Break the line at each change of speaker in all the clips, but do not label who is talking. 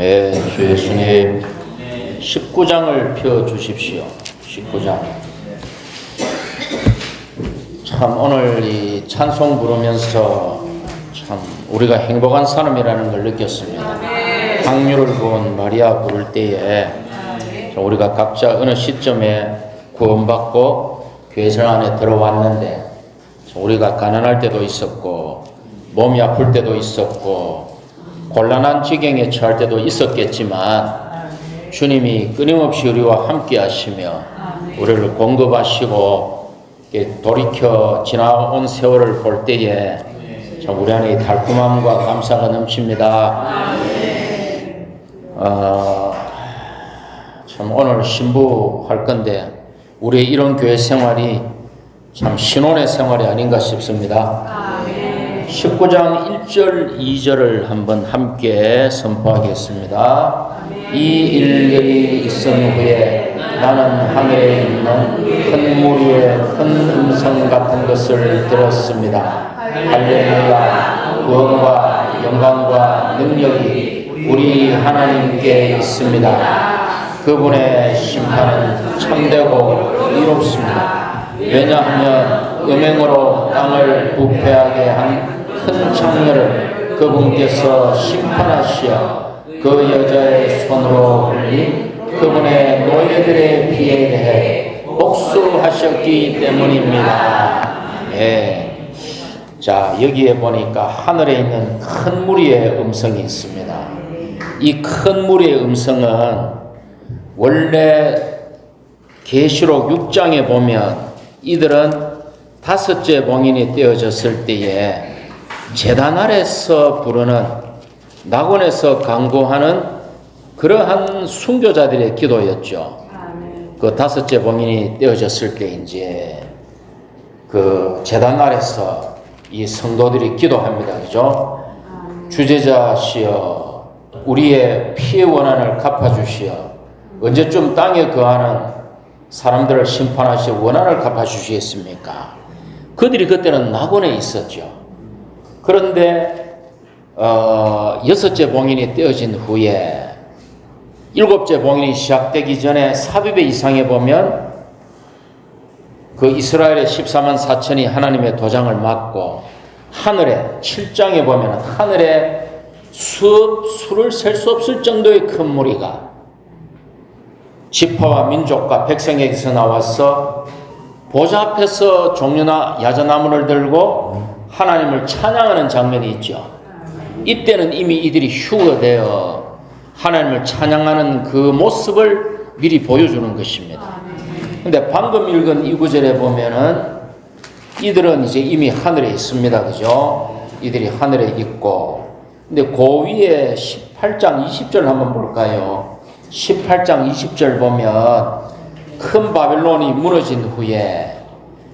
네, 주 예수님 19장을 펴주십시오. 19장. 참 오늘 이 찬송 부르면서 참 우리가 행복한 사람이라는 걸 느꼈습니다. 항류를 부은 마리아 부를 때에 우리가 각자 어느 시점에 구원받고 교회생 안에 들어왔는데 우리가 가난할 때도 있었고 몸이 아플 때도 있었고 곤란한 지경에 처할 때도 있었겠지만 주님이 끊임없이 우리와 함께 하시며 우리를 공급하시고 돌이켜 지나온 세월을 볼 때에 참 우리 안에 달콤함과 감사가 넘칩니다. 참 오늘 신부할 건데 우리의 이런 교회 생활이 참 신혼의 생활이 아닌가 싶습니다. 19장 1절 2절을 한번 함께 선포하겠습니다. 이 일들이 있은 후에 나는 하늘에 있는 큰 무리의 큰 음성 같은 것을 들었습니다. 할렐루야. 구원과 영광과 능력이 우리 하나님께 있습니다. 그분의 심판은 참되고 이롭습니다. 왜냐하면 음행으로 땅을 부패하게 한 큰 창녀를 그분께서 심판하시어 그 여자의 손으로 흘린 그분의 노예들의 피에 대해 복수하셨기 때문입니다. 예. 자, 여기에 보니까 하늘에 있는 큰 무리의 음성이 있습니다. 이 큰 무리의 음성은 원래 계시록 6장에 보면 이들은 다섯째 봉인이 떼어졌을 때에 제단 아래서 부르는 낙원에서 간구하는 그러한 순교자들의 기도였죠. 그 다섯째 봉인이 떼어졌을 때 이제 그 제단 아래서 이 성도들이 기도합니다. 그죠? 주제자시여 우리의 피의 원한을 갚아주시어 언제쯤 땅에 거하는 사람들을 심판하시어 원한을 갚아주시겠습니까? 그들이 그때는 낙원에 있었죠. 그런데 여섯째 봉인이 떼어진 후에 일곱째 봉인이 시작되기 전에 삽입의 이상에 보면 그 이스라엘의 14만 4천이 하나님의 도장을 맞고 하늘에 7장에 보면 하늘에 수를 셀 수 없을 정도의 큰 무리가 지파와 민족과 백성에게서 나와서 보좌 앞에서 종려나 야자나무를 들고 하나님을 찬양하는 장면이 있죠. 이때는 이미 이들이 휴거되어 하나님을 찬양하는 그 모습을 미리 보여주는 것입니다. 근데 방금 읽은 이 구절에 보면은 이들은 이제 이미 하늘에 있습니다. 그죠? 이들이 하늘에 있고. 근데 그 위에 18장 20절 한번 볼까요? 18장 20절 보면 큰 바벨론이 무너진 후에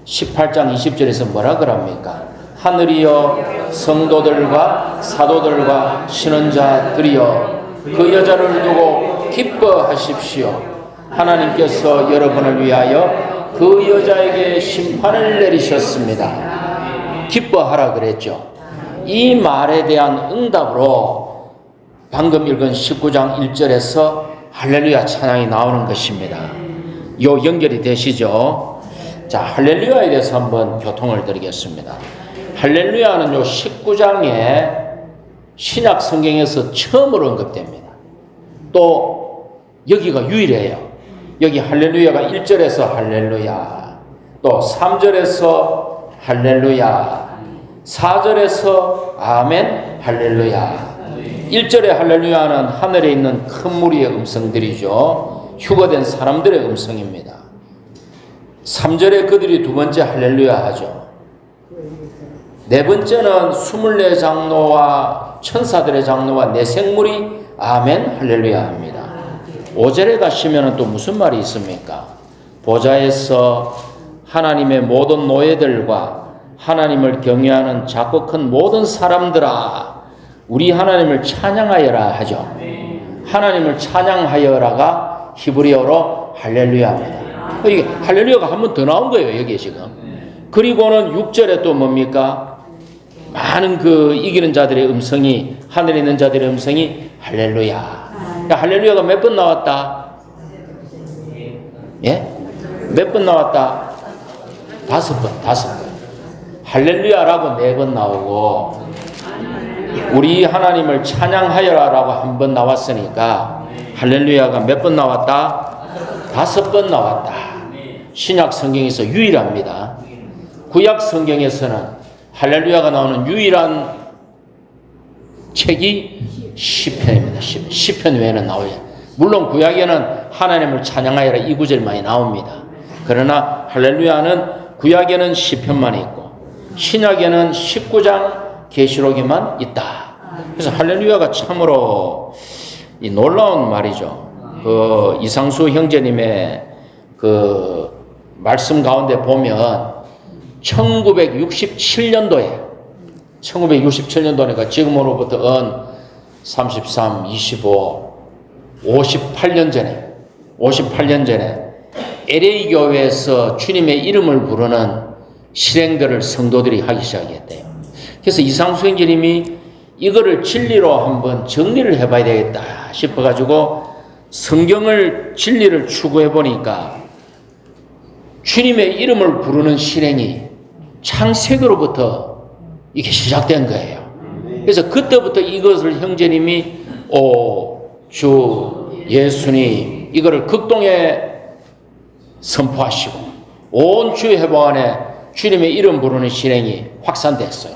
18장 20절에서 뭐라 그럽니까? 하늘이여 성도들과 사도들과 신원자들이여 그 여자를 두고 기뻐하십시오. 하나님께서 여러분을 위하여 그 여자에게 심판을 내리셨습니다. 기뻐하라 그랬죠. 이 말에 대한 응답으로 방금 읽은 19장 1절에서 할렐루야 찬양이 나오는 것입니다. 요 연결이 되시죠? 자, 할렐루야에 대해서 한번 교통을 드리겠습니다. 할렐루야는 요 19장에 신약 성경에서 처음으로 언급됩니다. 또 여기가 유일해요. 여기 할렐루야가 1절에서 할렐루야, 또 3절에서 할렐루야, 4절에서 아멘 할렐루야. 1절의 할렐루야는 하늘에 있는 큰 무리의 음성들이죠. 휴거된 사람들의 음성입니다. 3절에 그들이 두 번째 할렐루야 하죠. 네 번째는 24장로와 천사들의 장로와 내생물이 아멘 할렐루야 합니다. 5절에 가시면 또 무슨 말이 있습니까? 보좌에서 하나님의 모든 노예들과 하나님을 경외하는 작고 큰 모든 사람들아 우리 하나님을 찬양하여라 하죠. 하나님을 찬양하여라가 히브리어로 할렐루야입니다. 이게 할렐루야가 한 번 더 나온 거예요. 여기에 지금. 그리고는 6절에 또 뭡니까? 많은 그 이기는 자들의 음성이, 하늘에 있는 자들의 음성이 할렐루야. 할렐루야가 몇 번 나왔다? 예? 몇 번 나왔다? 5번. 할렐루야라고 4번 나오고, 우리 하나님을 찬양하여라라고 1번 나왔으니까, 할렐루야가 몇 번 나왔다? 5번 나왔다. 신약 성경에서 유일합니다. 구약 성경에서는 할렐루야가 나오는 유일한 책이 시편입니다. 시편 외에는 나오지. 물론 구약에는 하나님을 찬양하여라 이 구절이 많이 나옵니다. 그러나 할렐루야는 구약에는 시편만 있고 신약에는 19장 계시록에만 있다. 그래서 할렐루야가 참으로 이 놀라운 말이죠. 그 이상수 형제님의 그 말씀 가운데 보면 1967년도니까 지금으로부터 33, 25, 58년 전에 LA 교회에서 주님의 이름을 부르는 실행들을 성도들이 하기 시작했대요. 그래서 이상수 형제님이 이거를 진리로 한번 정리를 해봐야 되겠다 싶어가지고 성경을 진리를 추구해 보니까 주님의 이름을 부르는 실행이 창세기로부터 이게 시작된 거예요. 그래서 그때부터 이것을 형제님이 주 예수님 이거를 극동에 선포하시고 온 주의 회복 안에 주님의 이름 부르는 실행이 확산됐어요.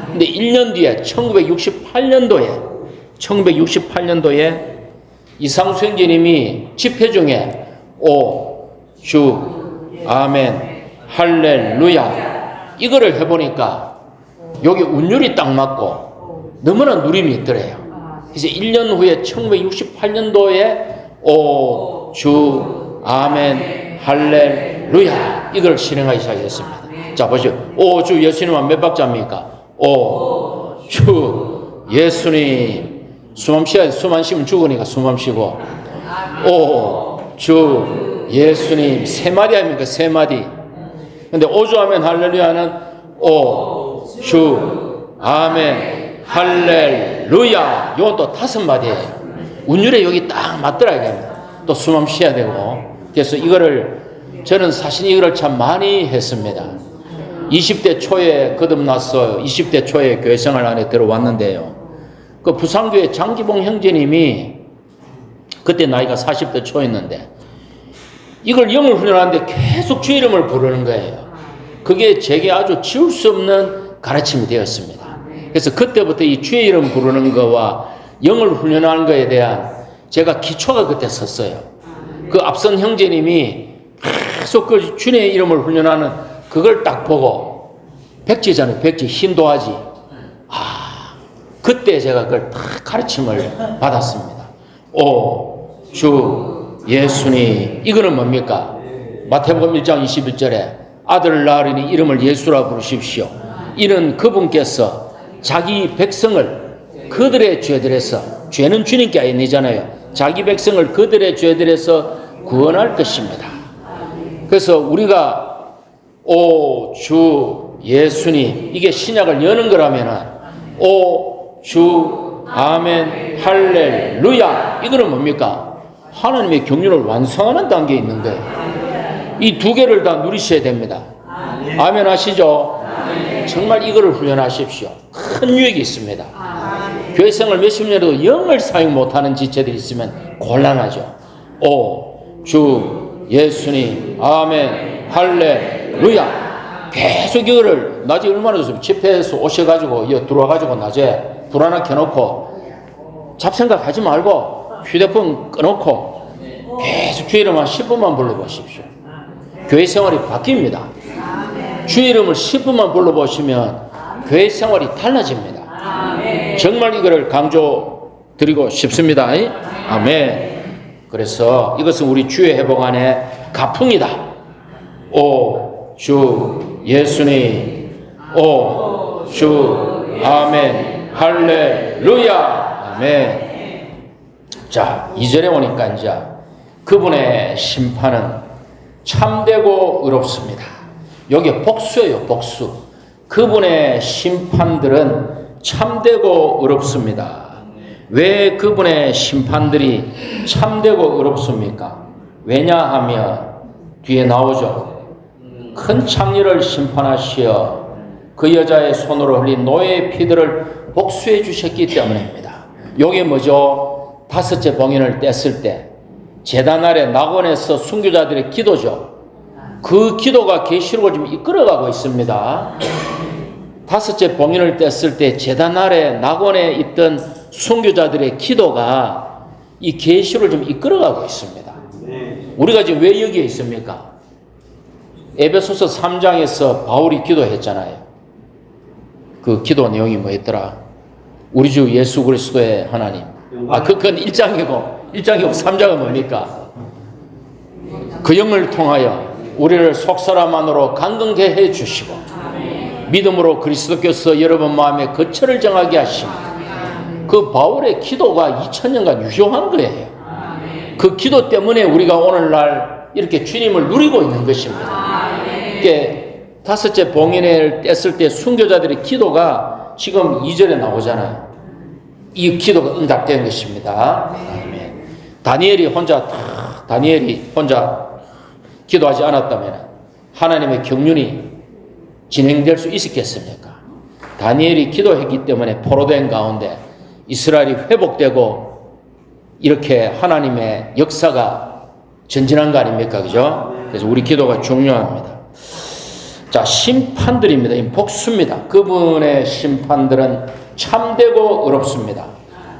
근데 1년 뒤에 1968년도에 이상수 형제님이 집회 중에 주 아멘 할렐루야 이거를 해보니까 여기 운율이 딱 맞고 너무나 누림이 있더래요. 그래서 1년 후에 1968년도에 주 아멘 할렐루야 이걸 실행하기 시작했습니다. 자 보시죠. 주 예수님은 몇 박자입니까? 주 예수님 숨 안 쉬면 죽으니까 숨 안 쉬고 주 예수님 3마디 아닙니까? 3마디. 근데 오주 아멘 할렐루야는 주 아멘 할렐루야 이건 또 5마디예요. 운율에 여기 딱 맞더라고요. 또 숨 안 쉬어야 되고. 그래서 저는 사실 이거를 참 많이 했습니다. 20대 초에 거듭났어요. 20대 초에 교회 생활 안에 들어왔는데요. 그 부산교회 장기봉 형제님이 그때 나이가 40대 초였는데 이걸 영을 훈련하는데 계속 주 이름을 부르는 거예요. 그게 제게 아주 지울 수 없는 가르침이 되었습니다. 그래서 그때부터 이 주의 이름 부르는 거와 영을 훈련하는 거에 대한 제가 기초가 그때 섰어요. 그 앞선 형제님이 계속 그 주의 이름을 훈련하는 그걸 딱 보고 백지잖아요. 백지 흰도화지. 그때 제가 그걸 딱 가르침을 받았습니다. 주 예수님 이거는 뭡니까? 마태복음 1장 21절에 아들 낳으리니 이름을 예수라 부르십시오. 이는 그분께서 자기 백성을 그들의 죄들에서 죄는 주님께 아니잖아요. 자기 백성을 그들의 죄들에서 구원할 것입니다. 그래서 우리가 주 예수님 이게 신약을 여는 거라면은 주 아멘 할렐루야 이거는 뭡니까? 하나님의 경륜을 완성하는 단계에 있는 거예요. 이 두 개를 다 누리셔야 됩니다. 아멘 하시죠? 정말 이거를 훈련하십시오. 큰 유익이 있습니다. 교회 생활 몇십 년에도 영을 사용 못하는 지체들이 있으면 곤란하죠. 주 예수님 아멘 할렐루야 계속 이거를 낮에 얼마나 좋습니까? 집회에서 오셔가지고 들어와가지고 낮에 불 하나 켜놓고 잡생각 하지 말고 휴대폰 꺼놓고 계속 주 이름 한 10분만 불러보십시오. 교회 생활이 바뀝니다. 주 이름을 10분만 불러보시면 교회 생활이 달라집니다. 정말 이거를 강조드리고 싶습니다. 아멘. 그래서 이것은 우리 주의 회복 안에 가풍이다. 주 예수님 주 아멘 할렐루야 아멘. 자 2절에 오니까 이제 그분의 심판은 참되고 의롭습니다. 여기 복수예요. 복수. 그분의 심판들은 참되고 의롭습니다. 왜 그분의 심판들이 참되고 의롭습니까? 왜냐하면 뒤에 나오죠. 큰 창녀를 심판하시어 그 여자의 손으로 흘린 노예의 피들을 복수해 주셨기 때문입니다. 요게 뭐죠? 다섯째 봉인을 뗐을 때 제단 아래 낙원에서 순교자들의 기도죠. 그 기도가 계시록을 좀 이끌어가고 있습니다. 다섯째 봉인을 뗐을 때 제단 아래 낙원에 있던 순교자들의 기도가 이 계시록을 좀 이끌어가고 있습니다. 우리가 지금 왜 여기에 있습니까? 에베소서 3장에서 바울이 기도했잖아요. 그 기도 내용이 뭐였더라? 우리 주 예수 그리스도의 하나님. 그건 1장이고 3장은 뭡니까? 그 영을 통하여 우리를 속사람만으로 강건케 해 주시고 믿음으로 그리스도께서 여러분 마음에 거처를 정하게 하시고 그 바울의 기도가 2000년간 유효한 거예요. 그 기도 때문에 우리가 오늘날 이렇게 주님을 누리고 있는 것입니다. 이게 다섯째 봉인을 뗐을 때 순교자들의 기도가 지금 2절에 나오잖아요. 이 기도가 응답된 것입니다. 다니엘이 혼자 기도하지 않았다면 하나님의 경륜이 진행될 수 있었겠습니까? 다니엘이 기도했기 때문에 포로된 가운데 이스라엘이 회복되고 이렇게 하나님의 역사가 전진한 거 아닙니까? 그죠? 그래서 우리 기도가 중요합니다. 자, 심판들입니다. 이 복수입니다. 그분의 심판들은 참되고 의롭습니다.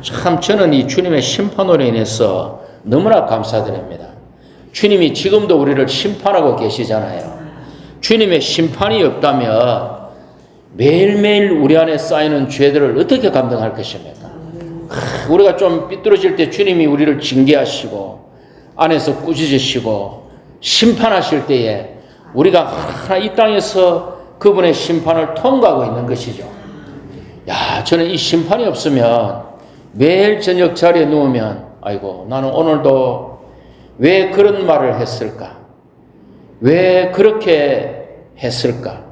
참 저는 이 주님의 심판으로 인해서 너무나 감사드립니다. 주님이 지금도 우리를 심판하고 계시잖아요. 주님의 심판이 없다면 매일매일 우리 안에 쌓이는 죄들을 어떻게 감당할 것입니까? 우리가 좀 삐뚤어질 때 주님이 우리를 징계하시고 안에서 꾸짖으시고 심판하실 때에 우리가 이 땅에서 그분의 심판을 통과하고 있는 것이죠. 저는 이 심판이 없으면 매일 저녁 자리에 누우면 아이고 나는 오늘도 왜 그런 말을 했을까? 왜 그렇게 했을까?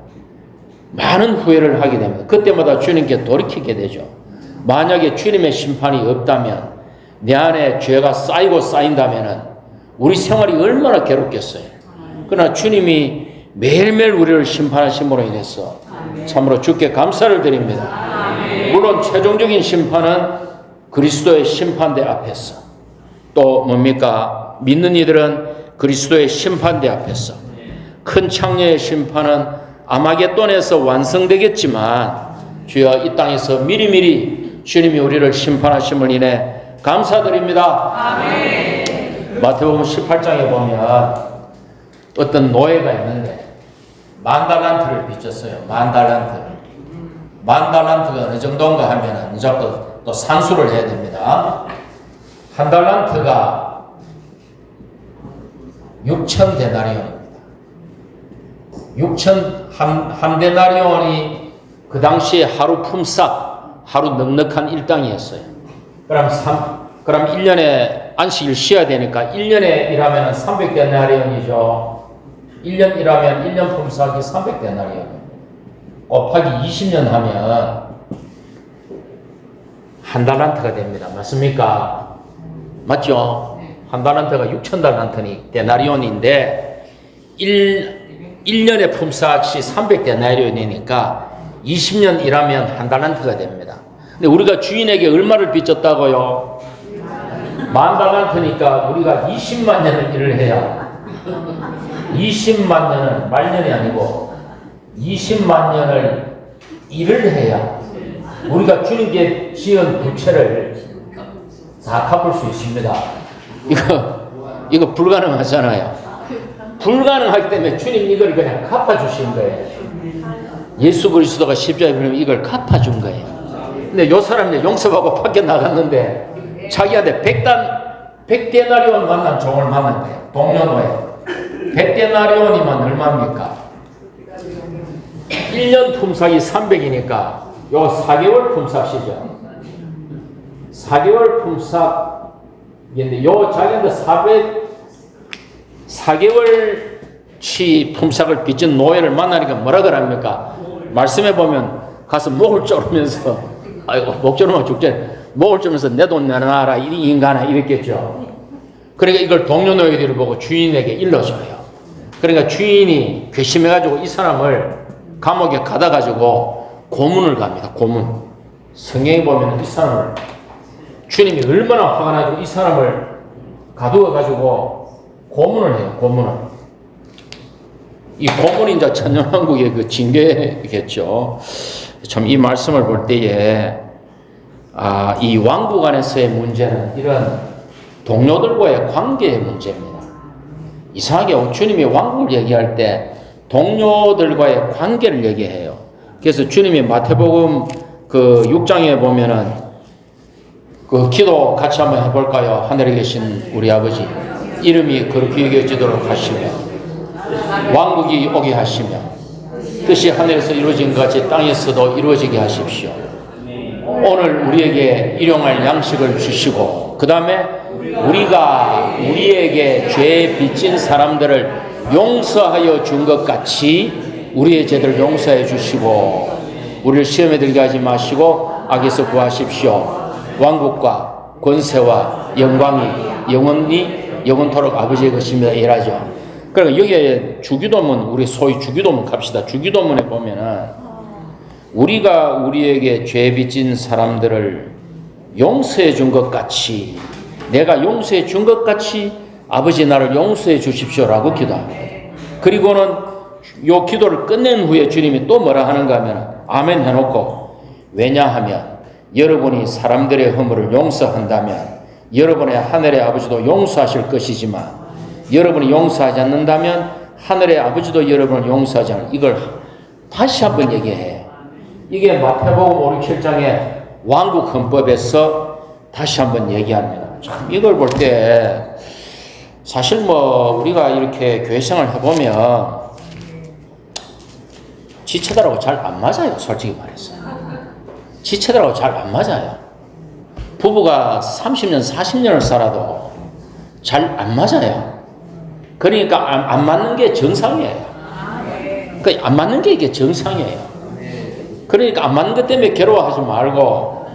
많은 후회를 하게 됩니다. 그때마다 주님께 돌이키게 되죠. 만약에 주님의 심판이 없다면 내 안에 죄가 쌓이고 쌓인다면 우리 생활이 얼마나 괴롭겠어요. 그러나 주님이 매일매일 우리를 심판하심으로 인해서 참으로 주께 감사를 드립니다. 물론 최종적인 심판은 그리스도의 심판대 앞에서 또 뭡니까? 믿는 이들은 그리스도의 심판대 앞에서 큰 창녀의 심판은 아마겟돈에서 완성되겠지만 주여 이 땅에서 미리미리 주님이 우리를 심판하심을 인해 감사드립니다. 아멘. 마태복음 18장에 보면 어떤 노예가 있는데 10,000달란트를 빚졌어요. 10,000달란트. 10,000달란트가 어느 정도인가 하면은 이제 또 산수를 해야 됩니다. 한 달란트가 6,000데나리온입니다. 한 데나리온이 그 당시에 하루 품삯, 하루 넉넉한 일당이었어요. 그럼 1년에 안식일 쉬어야 되니까 1년에 일하면 300데나리온이죠. 1년 일하면 1년 품삯이 300데나리온. 곱하기 20년 하면 한 달란트가 됩니다. 맞습니까? 맞죠? 한 달란트가 6,000달란트니 데나리온인데 1년의 품삯이 300데나리온이니까 20년 일하면 한 달란트가 됩니다. 근데 우리가 주인에게 얼마를 빚졌다고요? 10,000달란트니까 우리가 20만 년을 일을 해야 20만 년을 말년이 아니고 20만 년을 일을 해야 우리가 주님께 지은 부채를 다 갚을 수 있습니다. 이거 불가능하잖아요. 불가능하기 때문에 주님 이걸 그냥 갚아주신 거예요. 예수 그리스도가 십자가에 걸리면 이걸 갚아준 거예요. 근데 요 사람이 용서받고 밖에 나갔는데 자기한테 100데나리온 만난 종을 만난 거예요. 동료노예. 100데나리온이면 얼마입니까? 1년 품삯이 300이니까 요 4개월 품삯이죠. 4개월 품삯인데 요 자기한테 4개월치 품삯을 빚진 노예를 만나니까 뭐라 그럽니까? 말씀해 보면 가서 목을 조르면서 아이고 목 조르면 죽지 먹을 점에서 내 돈 내놔라 이 인간아 이랬겠죠. 그러니까 이걸 동료 노예들을 보고 주인에게 일러줘요. 그러니까 주인이 괘씸해가지고 이 사람을 감옥에 가다가지고 고문을 갑니다. 고문. 성경에 보면 이 사람을 주님이 얼마나 화가 나고 이 사람을 가두어가지고 고문을 해요. 고문을. 이 고문이 이제 천년왕국의 그 징계겠죠. 참 이 말씀을 볼 때에 이 왕국 안에서의 문제는 이런 동료들과의 관계의 문제입니다. 이상하게 주님이 왕국을 얘기할 때 동료들과의 관계를 얘기해요. 그래서 주님이 마태복음 그 6장에 보면은 그 기도 같이 한번 해볼까요? 하늘에 계신 우리 아버지 이름이 거룩히 여겨지도록 하시며 왕국이 오게 하시며 뜻이 하늘에서 이루어진 것 같이 땅에서도 이루어지게 하십시오. 오늘 우리에게 일용할 양식을 주시고 그 다음에 우리가 우리에게 죄 빚진 사람들을 용서하여 준 것 같이 우리의 죄들을 용서해 주시고 우리를 시험에 들게 하지 마시고 악에서 구하십시오. 왕국과 권세와 영광이 영원토록 아버지의 것이며 이라죠. 그러니까 여기에 주기도문, 우리 소위 주기도문 갑시다. 주기도문에 보면은 우리가 우리에게 죄 빚진 사람들을 용서해 준 것 같이 내가 용서해 준 것 같이 아버지 나를 용서해 주십시오라고 기도합니다. 그리고는 요 기도를 끝낸 후에 주님이 또 뭐라 하는가 하면 아멘 해놓고 왜냐하면 여러분이 사람들의 허물을 용서한다면 여러분의 하늘의 아버지도 용서하실 것이지만 여러분이 용서하지 않는다면 하늘의 아버지도 여러분을 용서하지 않을 이걸 다시 한번 얘기해요. 이게 마태복음 5, 6, 7장의 왕국 헌법에서 다시 한번 얘기합니다. 참 이걸 볼 때 사실 우리가 이렇게 교회 생활 해보면 지체들하고 잘 안 맞아요. 솔직히 말해서 지체들하고 잘 안 맞아요. 부부가 30년 40년을 살아도 잘 안 맞아요. 그러니까 안 맞는 게 정상이에요. 그러니까 안 맞는 게 이게 정상이에요. 그러니까 안 맞는 것 때문에 괴로워하지 말고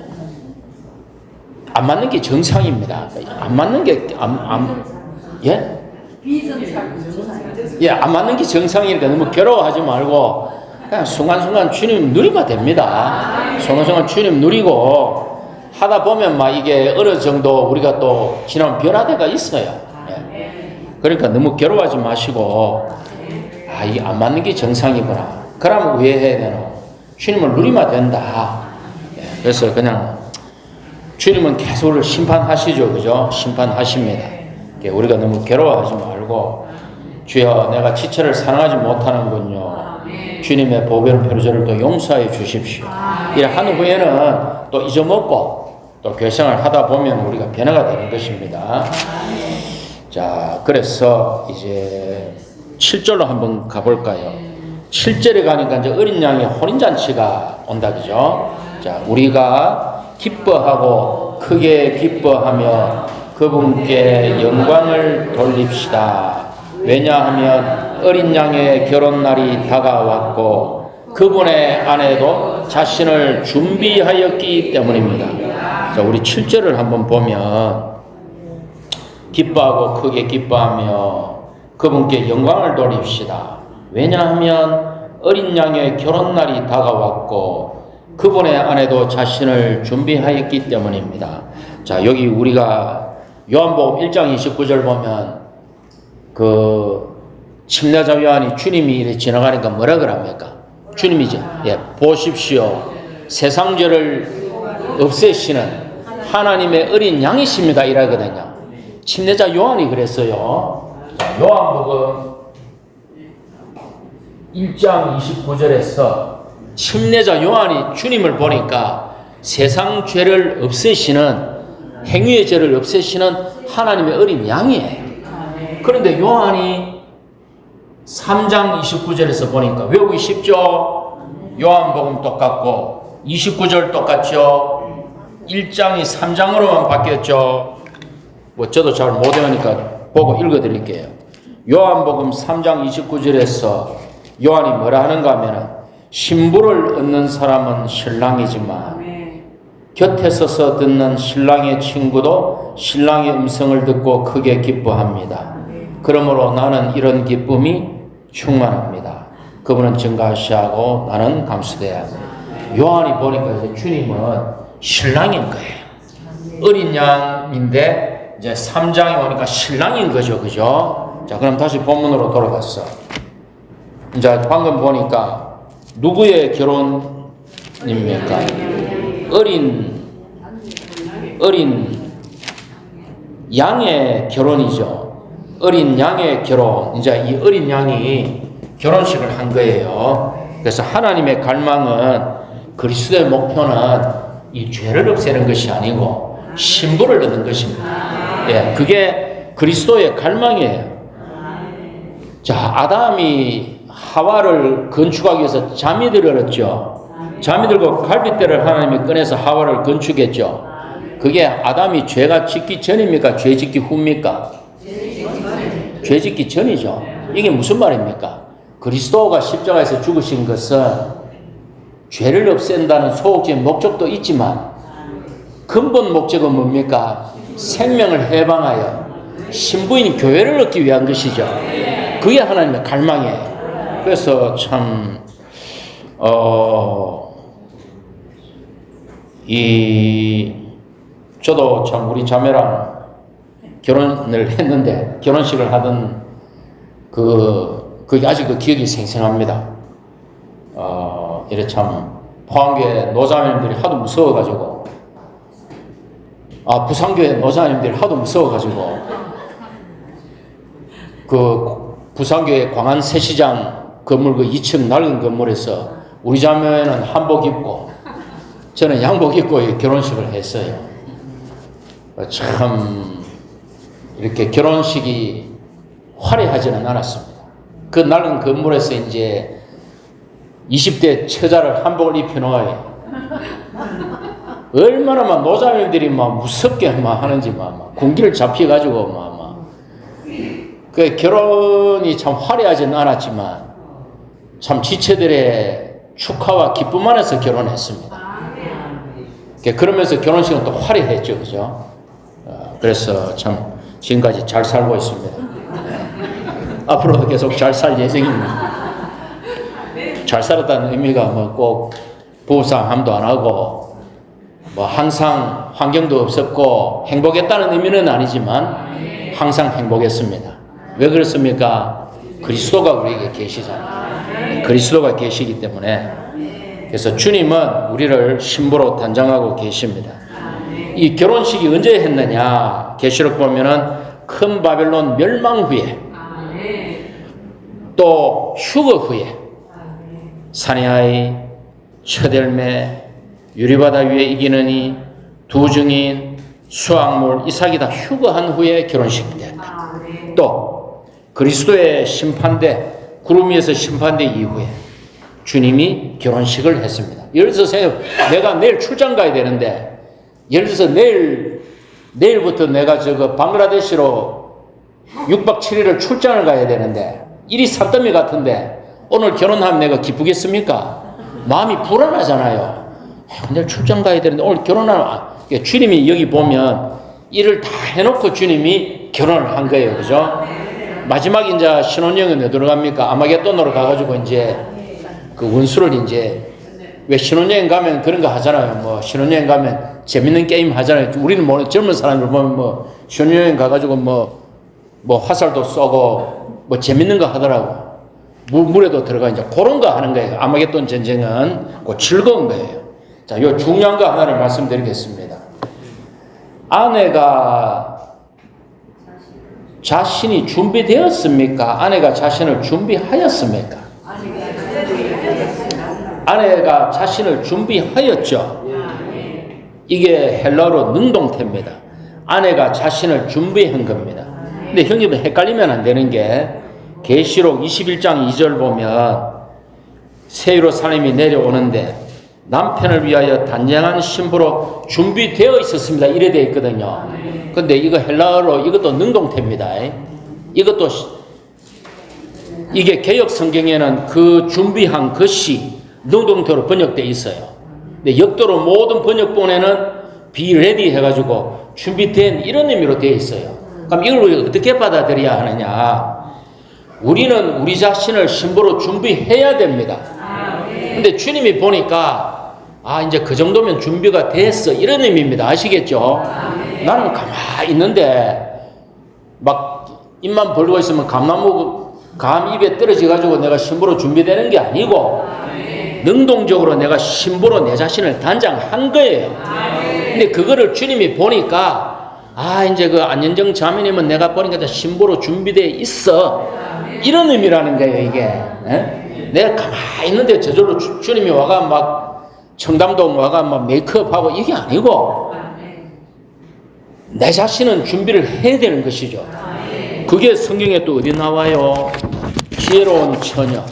안 맞는 게 정상입니다. 안 맞는 게 예? 예, 안 맞는 게 정상이니까 너무 괴로워하지 말고 그냥 순간순간 주님 누리면 됩니다. 순간순간 주님 누리고 하다 보면 이게 어느 정도 우리가 또 지나면 변화대가 있어요. 그러니까 너무 괴로워하지 마시고 이게 안 맞는 게 정상이구나. 그러면 우회해야 되노. 주님을 누리면 된다. 그래서 그냥 주님은 계속 우리를 심판하시죠. 그죠? 심판하십니다. 우리가 너무 괴로워하지 말고 주여 내가 지체를 사랑하지 못하는군요. 주님의 보배로운 표류저를 또 용서해 주십시오. 이렇게 한 후에는 또 잊어먹고 또 교생활 하다 보면 우리가 변화가 되는 것입니다. 자, 그래서 이제 7절로 한번 가볼까요? 7절에 가니까 이제 어린 양의 혼인잔치가 온다, 그죠? 자, 우리가 기뻐하고 크게 기뻐하며 그분께 영광을 돌립시다. 왜냐하면 어린 양의 결혼날이 다가왔고 그분의 아내도 자신을 준비하였기 때문입니다. 자, 우리 7절을 한번 보면 기뻐하고 크게 기뻐하며 그분께 영광을 돌립시다. 왜냐하면 어린 양의 결혼날이 다가왔고 그분의 아내도 자신을 준비하였기 때문입니다. 자, 여기 우리가 요한복음 1장 29절 보면 그 침례자 요한이 주님이 이렇게 지나가니까 뭐라 그럽니까? 주님이죠. 예, 보십시오. 세상 죄를 없애시는 하나님의 어린 양이십니다. 이라거든요. 침례자 요한이 그랬어요. 자, 요한복음 1장 29절에서 침례자 요한이 주님을 보니까 세상 죄를 없애시는 행위의 죄를 없애시는 하나님의 어린 양이에요. 그런데 요한이 3장 29절에서 보니까 외우기 쉽죠? 요한복음 똑같고 29절 똑같죠? 1장이 3장으로만 바뀌었죠? 저도 잘 못 외우니까 보고 읽어드릴게요. 요한복음 3장 29절에서 요한이 뭐라 하는가 하면은 신부를 얻는 사람은 신랑이지만 곁에 서서 듣는 신랑의 친구도 신랑의 음성을 듣고 크게 기뻐합니다. 그러므로 나는 이런 기쁨이 충만합니다. 그분은 증가하시하고 나는 감수돼야 합니다. 요한이 보니까 이제 주님은 신랑인 거예요. 어린 양인데 이제 3장에 오니까 신랑인 거죠. 그죠? 자, 그럼 다시 본문으로 돌아갔어. 이제 방금 보니까 누구의 결혼입니까? 어린 양의 결혼이죠. 어린 양의 결혼. 이제 이 어린 양이 결혼식을 한 거예요. 그래서 하나님의 갈망은 그리스도의 목표는 이 죄를 없애는 것이 아니고 신부를 얻는 것입니다. 예, 그게 그리스도의 갈망이에요. 자, 아담이 하와를 건축하기 위해서 잠이 들었죠. 잠이 들고 갈빗대를 하나님이 꺼내서 하와를 건축했죠. 그게 아담이 죄가 짓기 전입니까? 죄 짓기 후입니까? 죄 짓기 전이죠. 이게 무슨 말입니까? 그리스도가 십자가에서 죽으신 것은 죄를 없앤다는 소극적인 목적도 있지만 근본 목적은 뭡니까? 생명을 해방하여 신부인 교회를 얻기 위한 것이죠. 그게 하나님의 갈망이에요. 그래서 참 저도 참 우리 자매랑 결혼을 했는데 결혼식을 하던 그게 아직도 기억이 생생합니다. 이래 참 포항교회 노자매님들이 하도 무서워가지고 부산교회 노자매님들이 하도 무서워가지고 그 부산교회 광안 새시장 건물 그 2층 낡은 건물에서 우리 자매는 한복 입고 저는 양복 입고 결혼식을 했어요. 참 이렇게 결혼식이 화려하지는 않았습니다. 그 낡은 건물에서 이제 20대 처자를 한복을 입혀놓아요. 얼마나 막 노자매들이 막 무섭게 막 하는지 막 군기를 잡혀가지고 그 결혼이 참 화려하지는 않았지만 참 지체들의 축하와 기쁨 안에서 결혼했습니다. 그러면서 결혼식은 또 화려했죠, 그죠? 그래서 참 지금까지 잘 살고 있습니다. 앞으로도 계속 잘 살 예정입니다. 잘 살았다는 의미가 뭐 꼭 부부싸움도 안 하고 뭐 항상 환경도 없었고 행복했다는 의미는 아니지만 항상 행복했습니다. 왜 그렇습니까? 그리스도가 우리에게 계시잖아요. 그리스도가 계시기 때문에. 그래서 주님은 우리를 신부로 단장하고 계십니다. 이 결혼식이 언제 했느냐? 계시록 보면은 큰 바벨론 멸망 후에 또 휴거 후에 사내아이, 처델매, 유리바다 위에 이기느니, 두 증인, 수확물, 이삭이 다 휴거한 후에 결혼식이 된다. 또 그리스도의 심판대, 구름 위에서 심판대 이후에 주님이 결혼식을 했습니다. 예를 들어서 내가 내일 출장 가야 되는데 예를 들어서 내일부터 내가 방글라데시로 6박 7일을 출장을 가야 되는데 일이 산더미 같은데 오늘 결혼하면 내가 기쁘겠습니까? 마음이 불안하잖아요. 내일 출장 가야 되는데 오늘 결혼하면 주님이 여기 보면 일을 다 해놓고 주님이 결혼을 한 거예요. 그죠? 마지막 이제 신혼여행은 어디로 갑니까? 아마겟돈으로 가가지고 이제 그 원수를 이제 왜 신혼여행 가면 그런 거 하잖아요. 뭐 신혼여행 가면 재밌는 게임 하잖아요. 우리는 뭐 젊은 사람들 보면 뭐 신혼여행 가가지고 뭐 화살도 쏘고 뭐 재밌는 거 하더라고. 물에도 들어가 이제 그런 거 하는 거예요. 아마겟돈 전쟁은 그 즐거운 거예요. 자, 요 중요한 거 하나를 말씀드리겠습니다. 아내가 자신이 준비되었습니까? 아내가 자신을 준비하였습니까? 아내가 자신을 준비하였죠. 이게 헬라어로 능동태입니다. 아내가 자신을 준비한 겁니다. 근데 형님은 헷갈리면 안 되는 게 계시록 21장 2절 보면 새 예루살렘이 내려오는데 남편을 위하여 단장한 신부로 준비되어 있었습니다. 이래 되어 있거든요. 근데 이거 헬라어로 이것도 능동태입니다. 이게 개역 성경에는 그 준비한 것이 능동태로 번역되어 있어요. 근데 역도로 모든 번역본에는 be ready 해가지고 준비된 이런 의미로 되어 있어요. 그럼 이걸 우리가 어떻게 받아들여야 하느냐? 우리는 우리 자신을 신부로 준비해야 됩니다. 근데 주님이 보니까 이제 그 정도면 준비가 됐어 이런 의미입니다. 아시겠죠? 나는 가만히 있는데 막 입만 벌리고 있으면 감 입에 떨어져 가지고 내가 신부로 준비되는 게 아니고 능동적으로 내가 신부로 내 자신을 단장한 거예요. 근데 그거를 주님이 보니까 이제 그 안현정 자매님은 내가 보니까 신부로 준비되어 있어 이런 의미라는 거예요. 이게 내가 가만히 있는데 저절로 주님이 와가 막 청담동 와가 막 메이크업하고 이게 아니고 내 자신은 준비를 해야 되는 것이죠. 그게 성경에 또 어디 나와요? 지혜로운 처녀.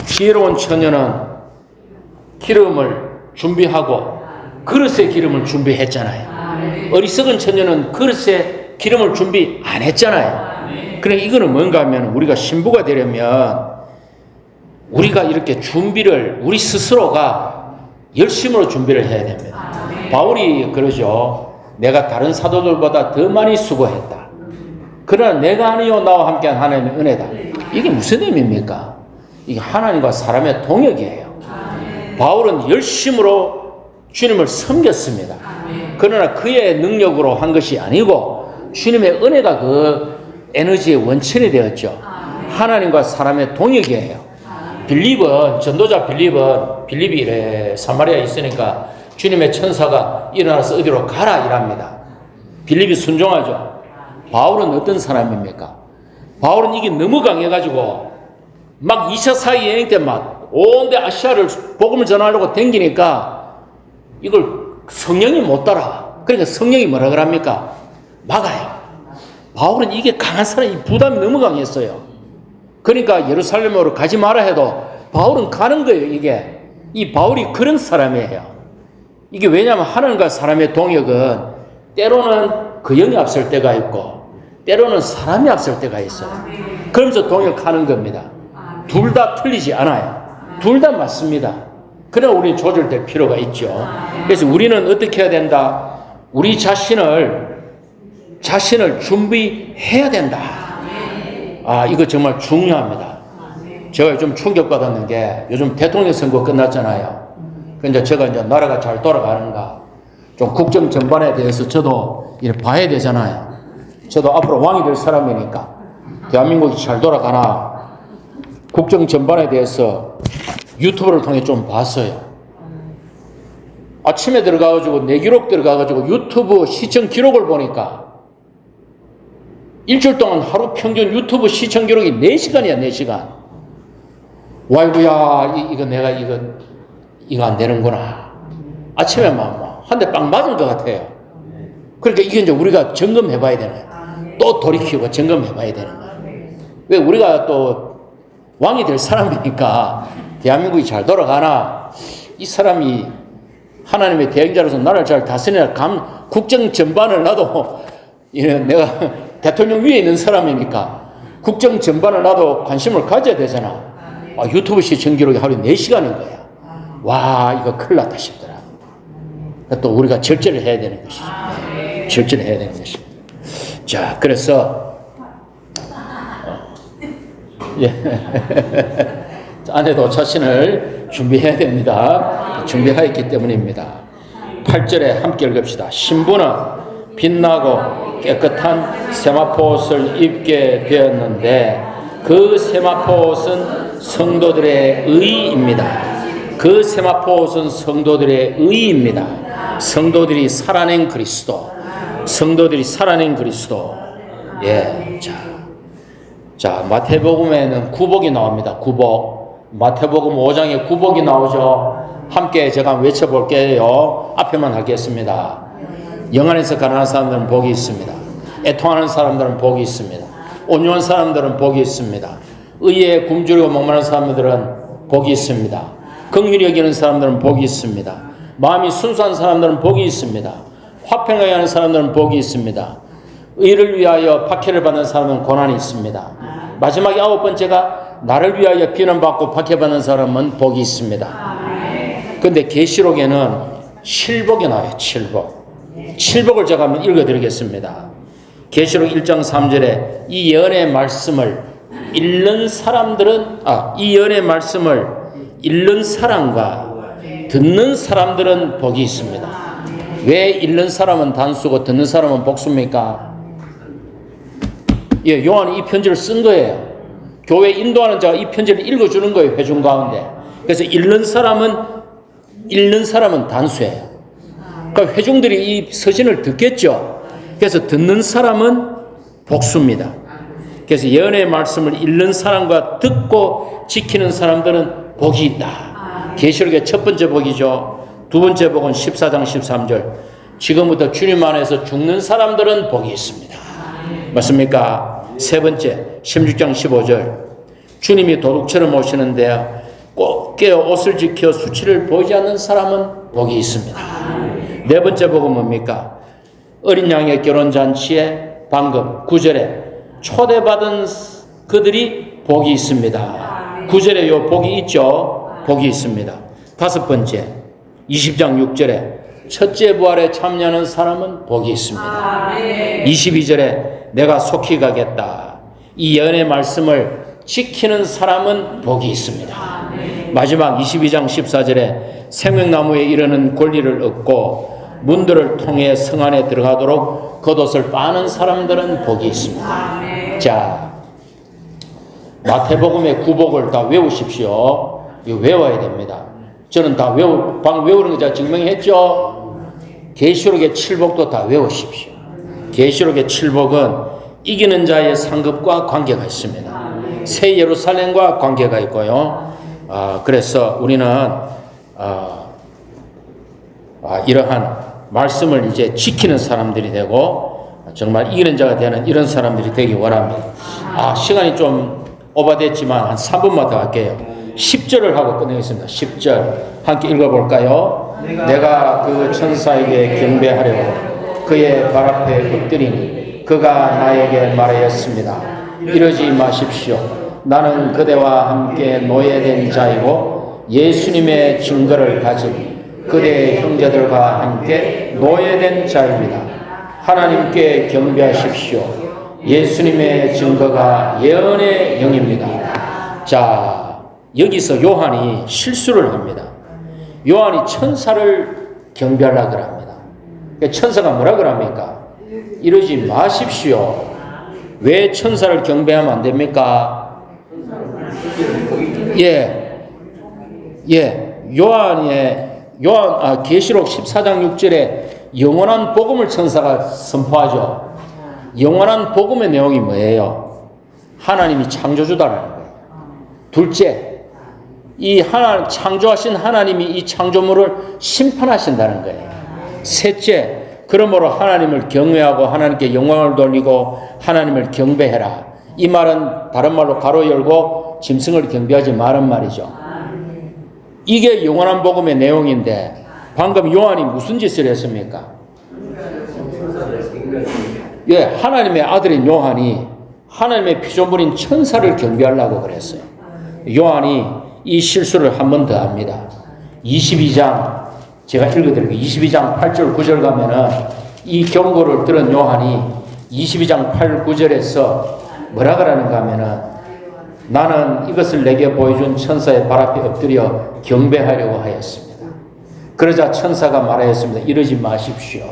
지혜로운 처녀는 기름을 준비하고 그릇에 기름을 준비했잖아요. 어리석은 처녀는 그릇에 기름을 준비 안 했잖아요. 그래 이거는 뭔가 하면 우리가 신부가 되려면 우리가 이렇게 준비를 우리 스스로가 열심으로 준비를 해야 됩니다. 바울이 그러죠. 내가 다른 사도들보다 더 많이 수고했다. 그러나 내가 아니요 나와 함께한 하나님의 은혜다. 이게 무슨 의미입니까? 이게 하나님과 사람의 동역이에요. 바울은 열심으로 주님을 섬겼습니다. 그러나 그의 능력으로 한 것이 아니고 주님의 은혜가 그 에너지의 원천이 되었죠. 하나님과 사람의 동역이에요. 전도자 빌립이 이래 사마리아에 있으니까 주님의 천사가 일어나서 어디로 가라 이랍니다. 빌립이 순종하죠. 바울은 어떤 사람입니까? 바울은 이게 너무 강해가지고 막 2차 사회 여행 때 막 온데 아시아를 복음을 전하려고 댕기니까 이걸 성령이 못 따라와. 그러니까 성령이 뭐라 그럽니까? 막아요. 바울은 이게 강한 사람이 부담이 너무 강했어요. 그러니까 예루살렘으로 가지 마라 해도 바울은 가는 거예요. 이 바울이 그런 사람이에요. 이게 왜냐하면 하나님과 사람의 동역은 때로는 그 영이 앞설 때가 있고 때로는 사람이 앞설 때가 있어요. 그러면서 동역하는 겁니다. 둘 다 틀리지 않아요. 둘 다 맞습니다. 그러나 우리는 조절될 필요가 있죠. 그래서 우리는 어떻게 해야 된다? 우리 자신을 준비해야 된다. 이거 정말 중요합니다. 제가 요즘 충격받았는 게 요즘 대통령 선거 끝났잖아요. 근데 제가 이제 나라가 잘 돌아가는가, 좀 국정 전반에 대해서 저도 이렇게 봐야 되잖아요. 저도 앞으로 왕이 될 사람이니까 대한민국이 잘 돌아가나 국정 전반에 대해서 유튜브를 통해 좀 봤어요. 아침에 들어가가지고 내 기록 들어가가지고 유튜브 시청 기록을 보니까 일주일 동안 하루 평균 유튜브 시청 기록이 4시간이야, 4시간. 와이구야, 이거 안 되는구나. 아침에 막 한 대 빵 맞은 것 같아요. 그러니까 이게 이제 우리가 점검해 봐야 되는 거예요. 또 돌이키고 점검해 봐야 되는 거예요. 왜 우리가 또 왕이 될 사람이니까 대한민국이 잘 돌아가나, 이 사람이 하나님의 대행자로서 나라를 잘 다스리나, 국정 전반을 나도, 내가 대통령 위에 있는 사람이니까 국정 전반을 나도 관심을 가져야 되잖아. 유튜브 시청 기록이 하루에 4시간인 거야. 와, 이거 큰일 났다 싶더라. 또 우리가 절제를 해야 되는 것이죠. 절제를 해야 되는 것입니다. 자, 그래서 아내도 자신을 준비해야 됩니다. 준비하였기 때문입니다. 8절에 함께 읽읍시다. 신부는 빛나고 깨끗한 세마포옷을 입게 되었는데 그 세마포옷은 성도들의 의입니다. 그 세마포옷은 성도들의 의입니다. 성도들이 살아낸 그리스도. 성도들이 살아낸 그리스도. 자, 마태복음에는 구복이 나옵니다. 구복. 마태복음 5장에 구복이 나오죠. 함께 제가 외쳐볼게요. 앞에만 하겠습니다. 영 안에서 가난한 사람들은 복이 있습니다. 애통하는 사람들은 복이 있습니다. 온유한 사람들은 복이 있습니다. 의에 굶주리고 목마른 사람들은 복이 있습니다. 긍휼히 여기는 사람들은 복이 있습니다. 마음이 순수한 사람들은 복이 있습니다. 화평하게 하는 사람들은 복이 있습니다. 의를 위하여 박해를 받는 사람은 고난이 있습니다. 마지막에 9번째가 나를 위하여 비난받고 박해받는 사람은 복이 있습니다. 근데 계시록에는 칠복이 나와요. 칠복을 제가 한번 읽어드리겠습니다. 계시록 1장 3절에 이 예언의 말씀을 읽는 사람과 듣는 사람들은 복이 있습니다. 왜 읽는 사람은 단수고 듣는 사람은 복수입니까? 예, 요한이 이 편지를 쓴 거예요. 교회 인도하는 자가 이 편지를 읽어주는 거예요. 회중 가운데. 그래서 읽는 사람은 단수예요. 그러니까 회중들이 이 서신을 듣겠죠. 그래서 듣는 사람은 복수입니다. 그래서 예언의 말씀을 읽는 사람과 듣고 지키는 사람들은 복이 있다. 계시록의 첫 번째 복이죠. 두 번째 복은 14장 13절. 지금부터 주님 안에서 죽는 사람들은 복이 있습니다. 맞습니까? 세 번째 16장 15절. 주님이 도둑처럼 오시는데 꼭 깨어 옷을 지켜 수치를 보이지 않는 사람은 복이 있습니다. 네 번째 복은 뭡니까? 어린 양의 결혼잔치에 방금 9절에 초대받은 그들이 복이 있습니다. 9절에 요 복이 있죠? 복이 있습니다. 다섯 번째 20장 6절에 첫째 부활에 참여하는 사람은 복이 있습니다. 22절에 내가 속히 가겠다. 이 예언의 말씀을 지키는 사람은 복이 있습니다. 마지막 22장 14절에 생명나무에 이르는 권리를 얻고 문들을 통해 성 안에 들어가도록 겉옷을 빠는 사람들은 복이 있습니다. 자, 마태복음의 9복을 다 외우십시오. 이거 외워야 됩니다. 저는 다 방금 외우는 거 제가 증명했죠. 계시록의 7복도 다 외우십시오. 계시록의 7복은 이기는 자의 상급과 관계가 있습니다. 새 예루살렘과 관계가 있고요. 그래서 우리는 이러한 말씀을 이제 지키는 사람들이 되고 정말 이기는 자가 되는 이런 사람들이 되기 원합니다. 시간이 좀 오버됐지만 한 3분만 더 할게요. 10절을 하고 끝내겠습니다. 10절 함께 읽어볼까요? 내가 그 천사에게 경배하려고 그의 발 앞에 엎드리니 그가 나에게 말하였습니다. 이러지 마십시오. 나는 그대와 함께 노예된 자이고 예수님의 증거를 가진 그대의 형제들과 함께 노예된 자입니다. 하나님께 경배하십시오. 예수님의 증거가 예언의 영입니다. 자, 여기서 요한이 실수를 합니다. 요한이 천사를 경배하려고 합니다. 천사가 뭐라고 합니까? 이러지 마십시오. 왜 천사를 경배하면 안 됩니까? 계시록 14장 6절에 영원한 복음을 천사가 선포하죠. 영원한 복음의 내용이 뭐예요? 하나님이 창조주다라는 거예요. 둘째, 창조하신 하나님이 이 창조물을 심판하신다는 거예요. 셋째, 그러므로 하나님을 경외하고 하나님께 영광을 돌리고 하나님을 경배해라. 이 말은 다른 말로 가로 열고 짐승을 경배하지 말은 말이죠. 이게 영원한 복음의 내용인데 방금 요한이 무슨 짓을 했습니까? 하나님의 아들인 요한이 하나님의 피조물인 천사를 경배하려고 그랬어요. 요한이 이 실수를 한 번 더 합니다. 22장 제가 읽어드릴게요. 22장 8절 9절 가면은 이 경고를 들은 요한이 22장 8, 9절에서 뭐라 그러는가 하면은 나는 이것을 내게 보여준 천사의 발 앞에 엎드려 경배하려고 하였습니다. 그러자 천사가 말하였습니다. 이러지 마십시오.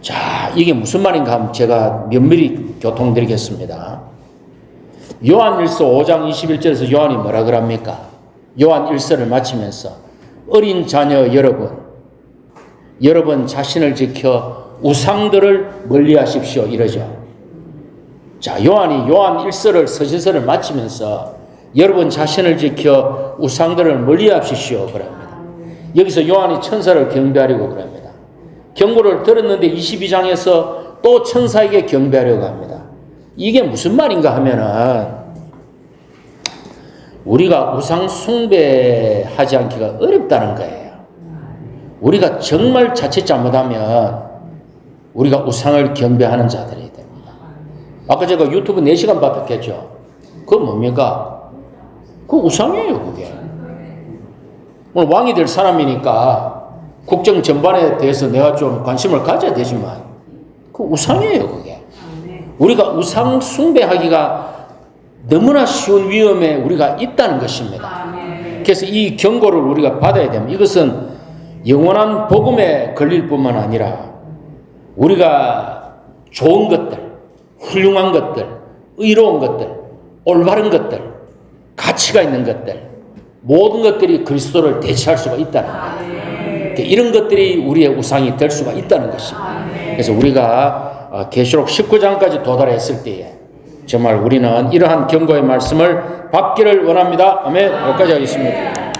자, 이게 무슨 말인가 하면 제가 면밀히 교통드리겠습니다. 요한일서 5장 21절에서 요한이 뭐라 그럽니까? 요한 일서를 마치면서 어린 자녀 여러분 자신을 지켜 우상들을 멀리하십시오 이러죠. 자, 요한 1서를 서신서를 마치면서 여러분 자신을 지켜 우상들을 멀리하십시오 그럽니다. 여기서 요한이 천사를 경배하려고 그럽니다. 경고를 들었는데 22장에서 또 천사에게 경배하려고 합니다. 이게 무슨 말인가 하면은 우리가 우상 숭배하지 않기가 어렵다는 거예요. 우리가 정말 자칫 잘못하면 우리가 우상을 경배하는 자들이 됩니다. 아까 제가 유튜브 4시간 받았겠죠. 그건 뭡니까? 그 우상이에요, 그게. 오늘 왕이 될 사람이니까 국정 전반에 대해서 내가 좀 관심을 가져야 되지만 그 우상이에요, 그게. 우리가 우상 숭배하기가 너무나 쉬운 위험에 우리가 있다는 것입니다. 그래서 이 경고를 우리가 받아야 됩니다. 이것은 영원한 복음에 걸릴 뿐만 아니라 우리가 좋은 것들, 훌륭한 것들, 의로운 것들, 올바른 것들, 가치가 있는 것들, 모든 것들이 그리스도를 대체할 수가 있다는 거예요. 이런 것들이 우리의 우상이 될 수가 있다는 것입니다. 그래서 우리가 계시록 19장까지 도달했을 때에 정말 우리는 이러한 경고의 말씀을 받기를 원합니다. 아멘. 여기까지 하겠습니다.